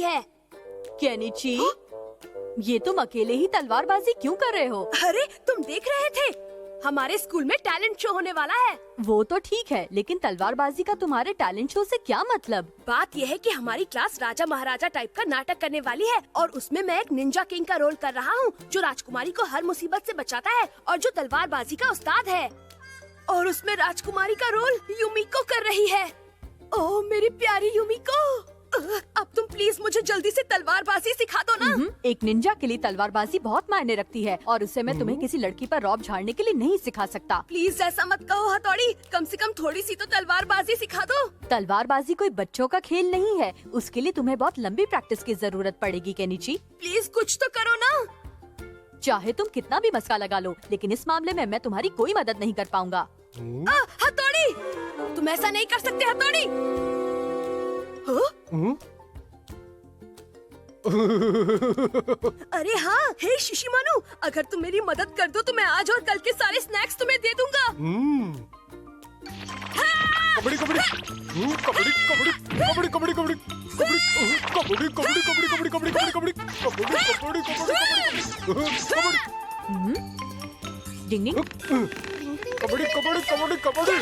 रही है। केनिची, ये तुम अकेले ही तलवारबाजी क्यों कर रहे हो? अरे तुम देख रहे थे, हमारे स्कूल में टैलेंट शो होने वाला है। वो तो ठीक है, लेकिन तलवारबाजी का तुम्हारे टैलेंट शो से क्या मतलब? बात यह है कि हमारी क्लास राजा महाराजा टाइप का नाटक करने वाली है और उसमें मैं एक निंजा किंग का रोल कर रहा हूँ, जो राजकुमारी को हर मुसीबत से बचाता है और जो तलवारबाजी का उस्ताद है। और उसमें राजकुमारी का रोल युमिको कर रही है। ओह मेरी प्यारी युमिको, अब तुम प्लीज मुझे जल्दी से तलवारबाजी सिखा दो ना। एक निंजा के लिए तलवारबाजी बहुत मायने रखती है और उससे मैं तुम्हें किसी लड़की पर रौब झाड़ने के लिए नहीं सिखा सकता। प्लीज ऐसा मत कहो हथौड़ी, कम से कम थोड़ी सी तो तलवारबाजी सिखा दो। तलवारबाजी कोई बच्चों का खेल नहीं है, उसके लिए तुम्हें बहुत लंबी प्रैक्टिस की जरूरत पड़ेगी केनिची। प्लीज कुछ तो करो ना। चाहे तुम कितना भी मस्का लगा लो, लेकिन इस मामले में मैं तुम्हारी कोई मदद नहीं कर पाऊंगा। हथौड़ी, तुम ऐसा नहीं कर सकते हथौड़ी। अरे हाँ, हे शिशिमानु, अगर तुम मेरी मदद कर दो तो मैं आज और कल के सारे स्नैक्स तुम्हें दे दूंगा। कबड्डी कबड्डी कबड्डी कबड्डी कबड्डी कबड्डी कबड्डी कबड्डी कबड्डी कबड्डी कबड्डी कबड्डी कबड्डी कबड्डी कबड्डी कबड्डी डिंग डिंग। कबड्डी कबड्डी कबड्डी कबड्डी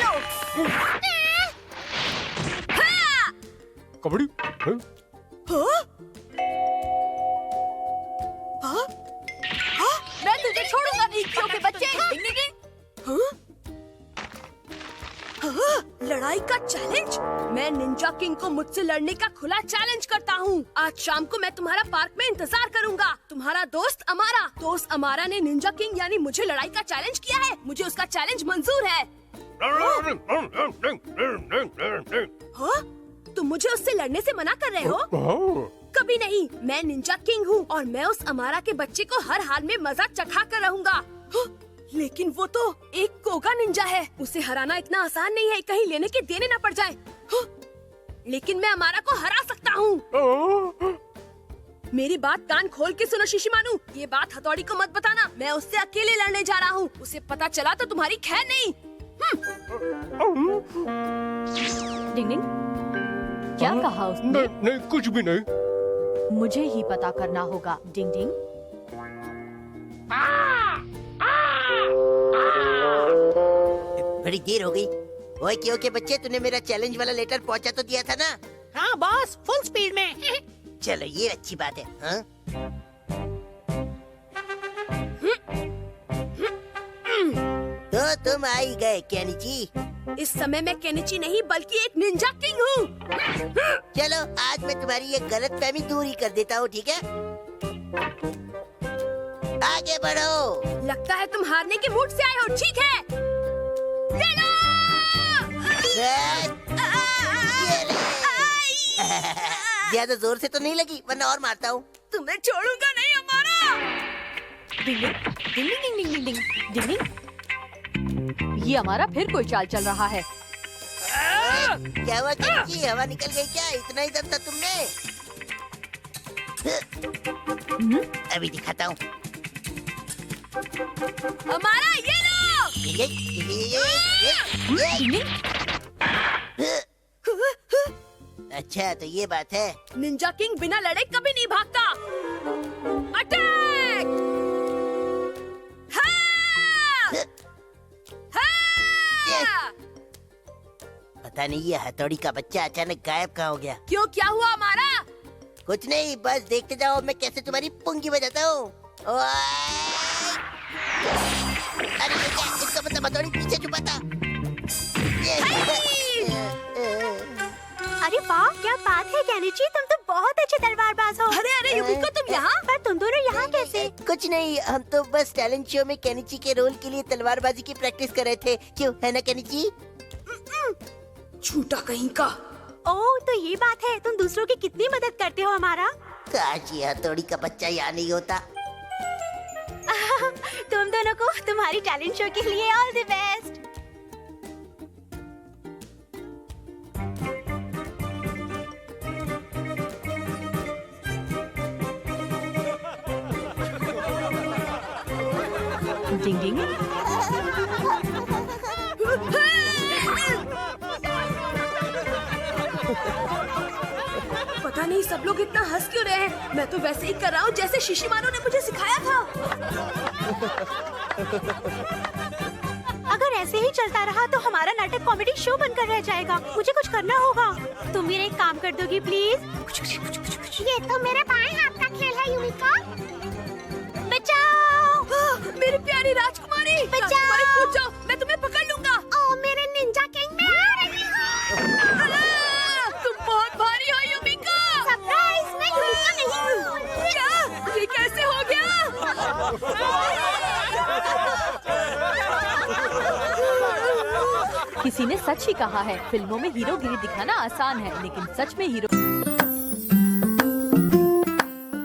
कबड्डी। मैं तुझे छोड़ूंगा नहीं क्योंकि बच्चे। डिंग डिंग डिंग। लड़ाई का चैलेंज? मैं निंजा किंग को मुझसे लड़ने का खुला चैलेंज करता हूँ। आज शाम को मैं तुम्हारा पार्क में इंतजार करूँगा। तुम्हारा दोस्त अमारा ने निंजा किंग यानी मुझे लड़ाई का चैलेंज किया है। मुझे उसका चैलेंज मंजूर है। हाँ? तुम मुझे उससे लड़ने से मना कर रहे हो? कभी नहीं, मैं निंजा किंग हूँ और मैं उस अमारा के बच्चे को हर हाल में मजा चखा कर रहूंगा। लेकिन वो तो एक कोगा निंजा है, उसे हराना इतना आसान नहीं है, कहीं लेने के देने न पड़ जाए। लेकिन मैं अमारा को हरा सकता हूँ। मेरी बात कान खोल के सुनो शिशिमानु, ये बात हथौड़ी को मत बताना। मैं उससे अकेले लड़ने जा रहा हूँ, उसे पता चला तो तुम्हारी खैर नहीं। डिंग डिंग, क्या कहा उसने? नहीं कुछ भी नहीं। मुझे ही पता करना होगा। डिंग डिंग। बड़ी देर हो गई। ओए क्यों के बच्चे, तूने मेरा चैलेंज वाला लेटर पहुंचा तो दिया था ना? हाँ बॉस, फुल स्पीड में। चलो ये अच्छी बात है। हाँ? तो तुम आ ही गए केनिची। इस समय मैं केनिची नहीं बल्कि एक निंजा किंग हूँ। चलो आज मैं तुम्हारी ये गलतफहमी दूर ही कर देता हूँ, ठीक है? आगे बढ़ो। लगता है तुम हारने के मूड से आए हो, ठीक है? ले लो! ज्यादा जोर से तो नहीं लगी, वरना और मारता हूँ। तुम्हें छोड़ूंगा नहीं अमारा। डिंग डिंग डिंग डिंग डिंग डिंग डिंग डिंग। ये हमारा फिर कोई चाल चल रहा है। क्या हुआ केनिची, हवा निकल गई क्या? इतना ही दम था तुमने? अभी दिखाता हूँ। अमारा ये लो! अच्छा तो ये बात है। निंजा किंग बिना लड़े कभी नहीं भागता। अटैक! हाँ! हाँ! पता नहीं ये हथौड़ी का बच्चा अचानक गायब कहाँ हो गया। क्यों, क्या हुआ हमारा? कुछ नहीं, बस देखते जाओ मैं कैसे तुम्हारी पुंगी बजाता हूँ। अरे ये क्या, इसका मतलब हथौड़ी पीछे छुपा था। अरे वाह, क्या बात है केनिची, तुम तो बहुत अच्छे तलवारबाज हो। अरे अरे युमिको, तुम यहाँ? पर तुम दोनों यहाँ कैसे? कुछ नहीं, हम तो बस टैलेंट शो में केनिची के रोल के लिए तलवारबाजी की प्रैक्टिस कर रहे थे। क्यों, है ना केनिची? झूठा कहीं का। ओह तो ये बात है, तुम दूसरों की कितनी मदद करते हो हमारा। काश ये हथौड़ी का बच्चा यहाँ नहीं होता। तुम दोनों को तुम्हारी टैलेंट शो के लिए ऑल द बेस्ट। डिंग डिंग। पता नहीं सब लोग इतना हंस क्यों रहे हैं? मैं तो वैसे ही कर रहा हूँ जैसे शिशिमारू ने मुझे सिखाया था। अगर ऐसे ही चलता रहा तो हमारा नाटक कॉमेडी शो बनकर रह जाएगा। मुझे कुछ करना होगा। तुम मेरा एक काम कर दोगी प्लीज? ये तो मेरे बाएं हाथ का खेल है युमिका। बचाओ! मेरी प्यारी राजकुमारी, राजकुमारी कूद जाओ, मैं तुम्हें पकड़ लूंगा। ओ मेरे निंजा किंग में आ रही हूँ। तुम बहुत भारी हो युमिका। सरप्राइज, मैं युमिका नहीं हूँ। क्या? ये कैसे हो गया? किसी ने सच ही कहा है, फिल्मों में हीरोगिरी दिखाना आसान है, लेकिन सच में हीरो